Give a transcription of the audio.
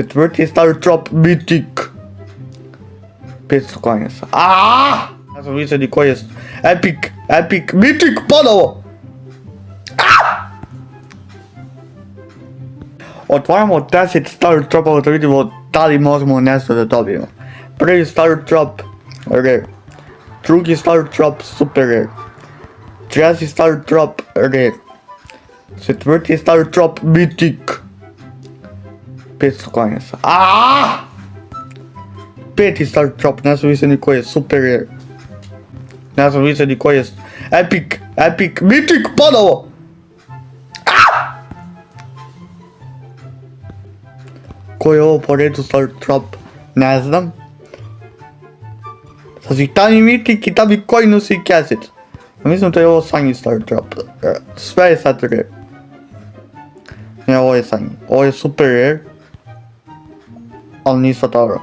Четвърти Star Drop Mythic. 500 коина са. Аз съм виждали кой е Epic Mythic поново. Отваряме от 10 Star Dropova да видим дали можем нещо да добием. Първи Star Drop Rare. Drugi Star Drop Super Rare. Трети Star Drop Rare. Четвърти Star Drop Mythic. 500 коина са. Пети Star Drop, не съм виждали кой е Super Rare. Не съм виждали кой е Epic Mythic поново. Кой е ovo поредно Star Drop? Не знам. Са си тани Mythic и там и кой носи кесец. Мислям, че е ovo санги Star Drop. Sve je sad Rare. Не, ovo je sanji. Ovo je Super Rare. Ali nisam dobro.